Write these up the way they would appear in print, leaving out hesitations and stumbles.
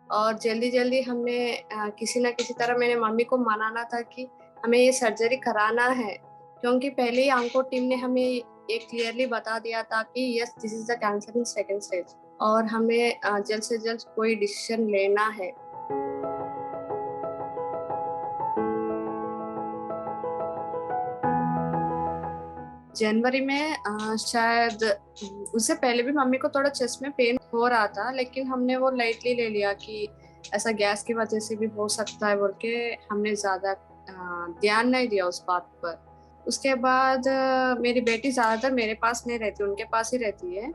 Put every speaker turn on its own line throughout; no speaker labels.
और जल्दी जल्दी हमने किसी ना किसी तरह मैंने मम्मी को मनाना था कि हमें ये सर्जरी कराना है, क्योंकि पहले ही आंको टीम ने हमें ये क्लियरली बता दिया था कि yes this is the cancer in second stage और हमें जल्द से जल्द कोई डिसीजन लेना है। जनवरी में शायद उससे पहले भी मम्मी को थोड़ा चेस्ट में पेन हो रहा था, लेकिन हमने वो लाइटली ले लिया कि ऐसा गैस की वजह से भी हो सकता है बोल के हमने ज्यादा ध्यान नहीं दिया उस बात पर। उसके बाद मेरी बेटी ज्यादातर मेरे पास नहीं रहती, उनके पास ही रहती है।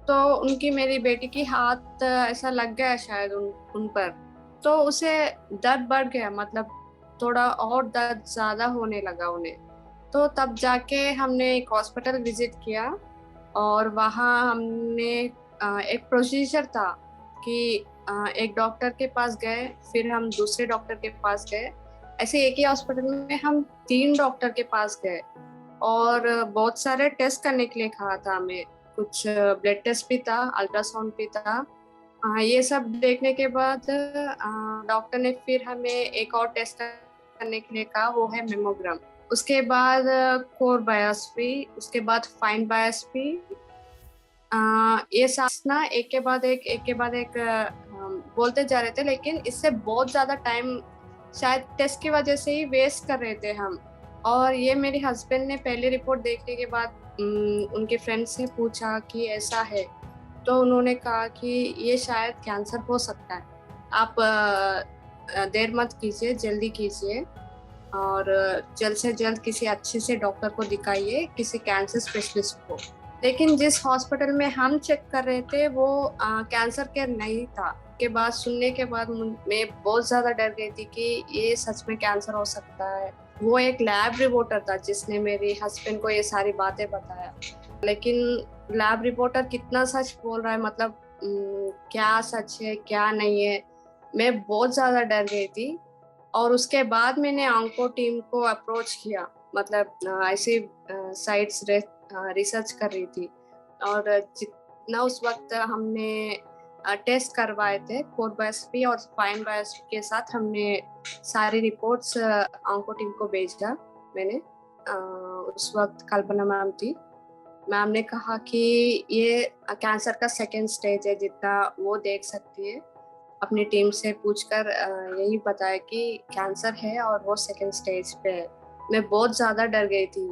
तो उनकी मेरी बेटी की हाथ ऐसा लग गया शायद उन पर, तो उसे दर्द बढ़ गया, मतलब थोड़ा और दर्द ज्यादा होने लगा उन्हें। तो तब जाके हमने एक हॉस्पिटल विजिट किया और वहाँ हमने एक प्रोसीजर था कि एक डॉक्टर के पास गए, फिर हम दूसरे डॉक्टर के पास गए। ऐसे एक ही हॉस्पिटल में हम 3 डॉक्टर के पास गए और बहुत सारे टेस्ट करने के लिए कहा था हमें। कुछ ब्लड टेस्ट भी था, अल्ट्रासाउंड भी था। ये सब देखने के बाद डॉक्टर ने फिर हमें एक और टेस्ट करने के लिए कहा, वो है मेमोग्राम। उसके बाद कोर बायोप्सी, उसके बाद फाइन बायोप्सी। ये साथ ना एक के बाद एक बोलते जा रहे थे, लेकिन इससे बहुत ज्यादा टाइम शायद टेस्ट की वजह से ही वेस्ट कर रहे थे हम। और ये मेरे हस्बैंड ने पहली रिपोर्ट देखने के बाद उनके फ्रेंड से पूछा कि ऐसा है, तो उन्होंने कहा कि ये शायद कैंसर हो सकता है, आप देर मत कीजिए, जल्दी कीजिए और जल्द से जल्द किसी अच्छे से डॉक्टर को दिखाइए, किसी कैंसर स्पेशलिस्ट को। लेकिन जिस हॉस्पिटल में हम चेक कर रहे थे वो कैंसर केयर नहीं था। के बाद सुनने के बाद मैं बहुत ज्यादा डर गई थी कि ये सच में कैंसर हो सकता है। वो एक लैब रिपोर्टर था जिसने मेरे हस्बैंड को ये सारी बातें बताया, लेकिन लैब रिपोर्टर कितना सच बोल रहा है, मतलब क्या सच है क्या नहीं है, मैं बहुत ज्यादा डर गई थी। और उसके बाद मैंने आंको टीम को अप्रोच किया, मतलब ऐसे साइट्स रिसर्च कर रही थी और जितना उस वक्त हमने टेस्ट करवाए थे कोर बायोप्सी और फाइन बायोप्सी के साथ, हमने सारी रिपोर्ट्स आंको टीम को भेजा। मैंने उस वक्त कल्पना मैम थी, मैम ने कहा कि ये कैंसर का सेकेंड स्टेज है, जितना वो देख सकती है अपनी टीम से पूछकर यही बताया कि कैंसर है और वो सेकेंड स्टेज पे है। मैं बहुत ज़्यादा डर गई थी।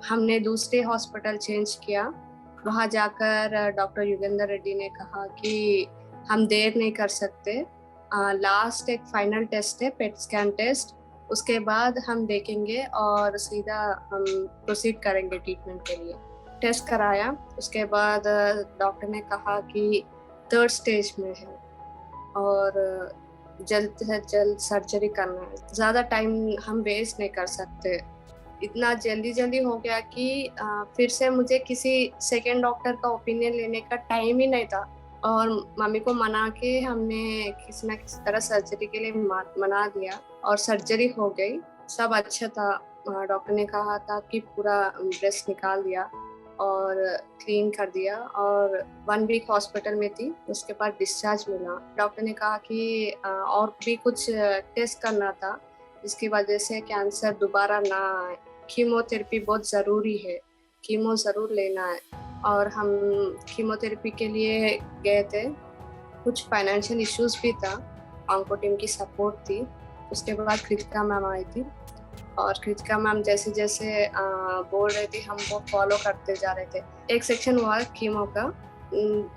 हमने दूसरे हॉस्पिटल चेंज किया। वहाँ जाकर डॉक्टर युगेंद्र रेड्डी ने कहा कि हम देर नहीं कर सकते, लास्ट एक फाइनल टेस्ट है पेट स्कैन टेस्ट, उसके बाद हम देखेंगे और सीधा हम प्रोसीड करेंगे ट्रीटमेंट के लिए। टेस्ट कराया, उसके बाद डॉक्टर ने कहा कि थर्ड स्टेज में है और जल्द से जल्द सर्जरी करना है, ज़्यादा टाइम हम वेस्ट नहीं कर सकते। इतना जल्दी जल्दी हो गया कि फिर से मुझे किसी सेकेंड डॉक्टर का ओपिनियन लेने का टाइम ही नहीं था और मम्मी को मना के हमने किसी ना किसी तरह सर्जरी के लिए मना दिया और सर्जरी हो गई। सब अच्छा था। डॉक्टर ने कहा था कि पूरा ब्रेस्ट निकाल दिया और क्लीन कर दिया और 1 वीक हॉस्पिटल में थी, उसके बाद डिस्चार्ज मिला। डॉक्टर ने कहा कि और भी कुछ टेस्ट करना था जिसकी वजह से कैंसर दोबारा ना आए। कीमोथेरेपी बहुत ज़रूरी है, कीमो ज़रूर लेना है। और हम कीमोथेरेपी के लिए गए थे। कुछ फाइनेंशियल इश्यूज भी था, ऑन्को टीम की सपोर्ट थी। उसके बाद कृतिका मैम आई थी और कृतिका मैम जैसे जैसे बोल रहे थे हम वो फॉलो करते जा रहे थे। एक सेक्शन हुआ कीमो का,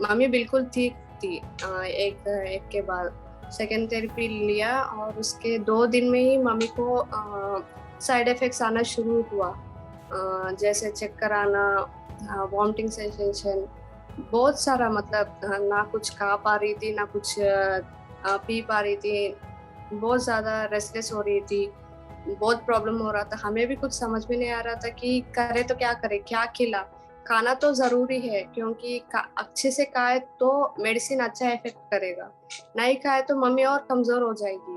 मम्मी बिल्कुल ठीक थी। एक के बाद सेकेंड थेरेपी लिया और उसके 2 दिन में ही मम्मी को साइड इफेक्ट्स आना शुरू हुआ, जैसे चक्कर आना, वॉमिटिंग सेंसेशन, बहुत सारा, मतलब ना कुछ खा पा रही थी ना कुछ पी पा रही थी, बहुत ज़्यादा रेस्टलेस हो रही थी, बहुत प्रॉब्लम हो रहा था। हमें भी कुछ समझ में नहीं आ रहा था कि करे तो क्या करे, क्या खिला। खाना तो ज़रूरी है क्योंकि अच्छे से खाए तो मेडिसिन अच्छा इफेक्ट करेगा, नहीं खाए तो मम्मी और कमज़ोर हो जाएगी।